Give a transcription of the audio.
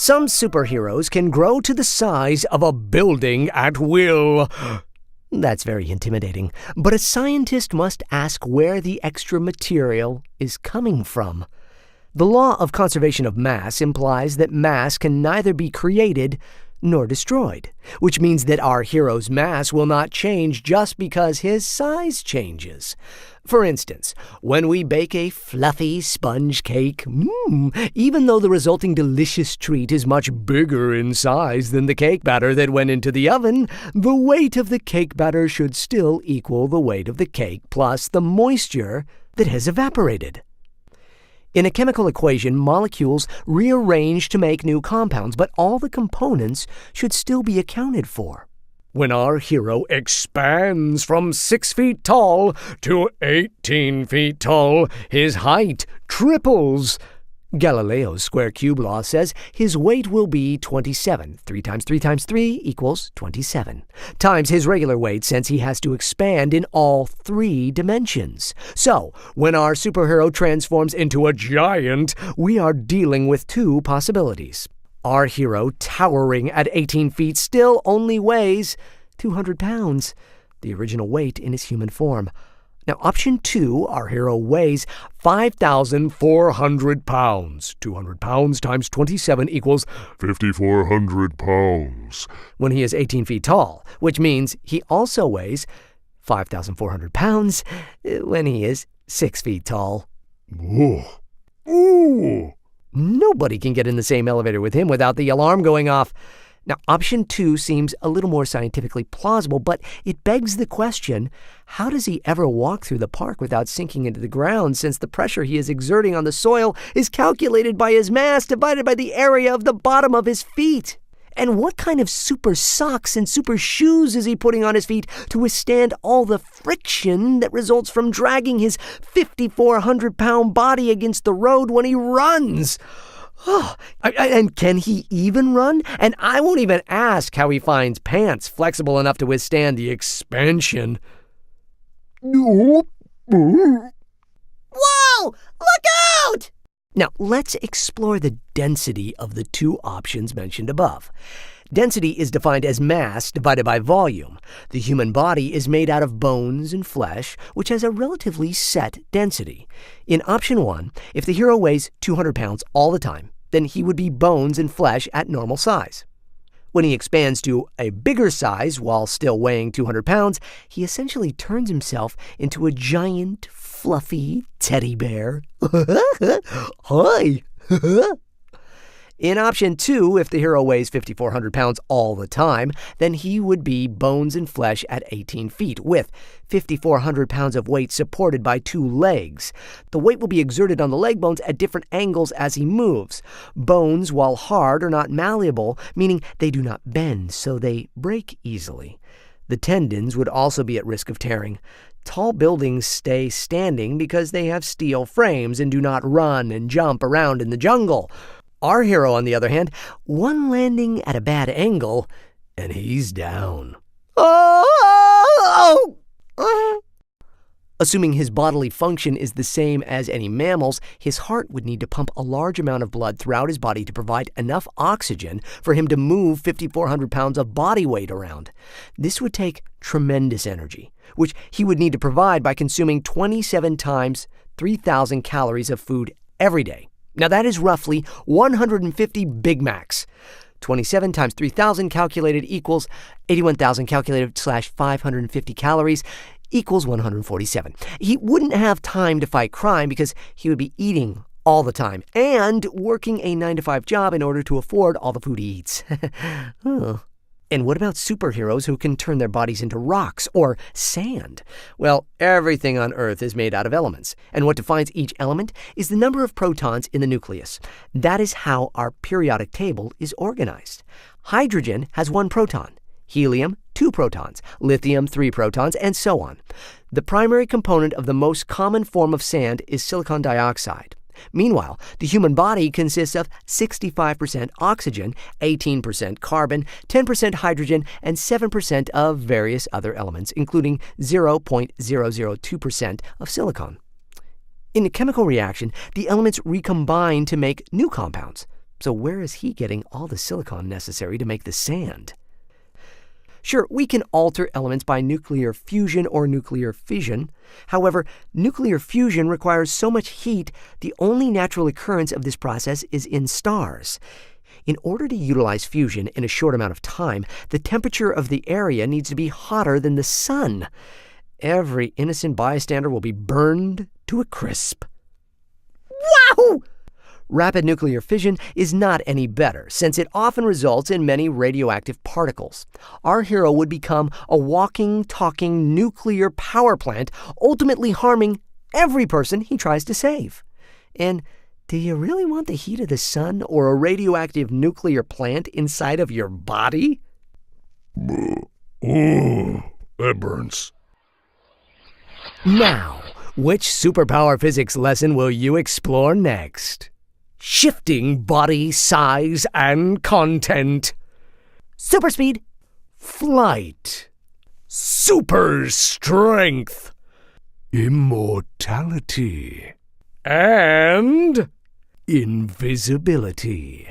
Some superheroes can grow to the size of a building at will. That's very intimidating, but a scientist must ask where the extra material is coming from. The law of conservation of mass implies that mass can neither be created nor destroyed, which means that our hero's mass will not change just because his size changes. For instance, when we bake a fluffy sponge cake, even though the resulting delicious treat is much bigger in size than the cake batter that went into the oven, the weight of the cake batter should still equal the weight of the cake plus the moisture that has evaporated. In a chemical equation, molecules rearrange to make new compounds, but all the components should still be accounted for. When our hero expands from 6 feet tall to 18 feet tall, his height triples. Galileo's square cube law says his weight will be 27. 3 times 3 times 3 equals 27. Times his regular weight, since he has to expand in all 3 dimensions. So, when our superhero transforms into a giant, we are dealing with 2 possibilities. Our hero, towering at 18 feet, still only weighs 200 pounds, the original weight in his human form. Now, option 2, our hero weighs 5,400 pounds. 200 pounds times 27 equals 5,400 pounds. When he is 18 feet tall, which means he also weighs 5,400 pounds when he is 6 feet tall. Ooh. Nobody can get in the same elevator with him without the alarm going off. Now, option 2 seems a little more scientifically plausible, but it begs the question, how does he ever walk through the park without sinking into the ground, since the pressure he is exerting on the soil is calculated by his mass divided by the area of the bottom of his feet? And what kind of super socks and super shoes is he putting on his feet to withstand all the friction that results from dragging his 5,400-pound body against the road when he runs? Oh, and can he even run? And I won't even ask how he finds pants flexible enough to withstand the expansion. Whoa! Look out! Now, let's explore the density of the 2 options mentioned above. Density is defined as mass divided by volume. The human body is made out of bones and flesh, which has a relatively set density. In option 1, if the hero weighs 200 pounds all the time, then he would be bones and flesh at normal size. When he expands to a bigger size while still weighing 200 pounds, he essentially turns himself into a giant, fluffy teddy bear. Hi! In option 2, if the hero weighs 5,400 pounds all the time, then he would be bones and flesh at 18 feet, with 5,400 pounds of weight supported by 2 legs. The weight will be exerted on the leg bones at different angles as he moves. Bones, while hard, are not malleable, meaning they do not bend, so they break easily. The tendons would also be at risk of tearing. Tall buildings stay standing because they have steel frames and do not run and jump around in the jungle. Our hero, on the other hand, one landing at a bad angle, and he's down. Assuming his bodily function is the same as any mammal's, his heart would need to pump a large amount of blood throughout his body to provide enough oxygen for him to move 5,400 pounds of body weight around. This would take tremendous energy, which he would need to provide by consuming 27 times 3,000 calories of food every day. Now that is roughly 150 Big Macs. 27 times 3,000 calculated equals 81,000 calculated / 550 calories equals 147. He wouldn't have time to fight crime because he would be eating all the time and working a 9-to-5 job in order to afford all the food he eats. And what about superheroes who can turn their bodies into rocks or sand? Well, everything on Earth is made out of elements, and what defines each element is the number of protons in the nucleus. That is how our periodic table is organized. Hydrogen has 1 proton, helium 2 protons, lithium 3 protons, and so on. The primary component of the most common form of sand is silicon dioxide. Meanwhile, the human body consists of 65% oxygen, 18% carbon, 10% hydrogen, and 7% of various other elements, including 0.002% of silicon. In a chemical reaction, the elements recombine to make new compounds. So where is he getting all the silicon necessary to make the sand? Sure, we can alter elements by nuclear fusion or nuclear fission. However, nuclear fusion requires so much heat, the only natural occurrence of this process is in stars. In order to utilize fusion in a short amount of time, the temperature of the area needs to be hotter than the sun. Every innocent bystander will be burned to a crisp. Wow! Rapid nuclear fission is not any better, since it often results in many radioactive particles. Our hero would become a walking, talking nuclear power plant, ultimately harming every person he tries to save. And do you really want the heat of the sun or a radioactive nuclear plant inside of your body? Ooh, that burns. Now, which superpower physics lesson will you explore next? Shifting body size and content. Super speed. Flight. Super strength. Immortality. And invisibility.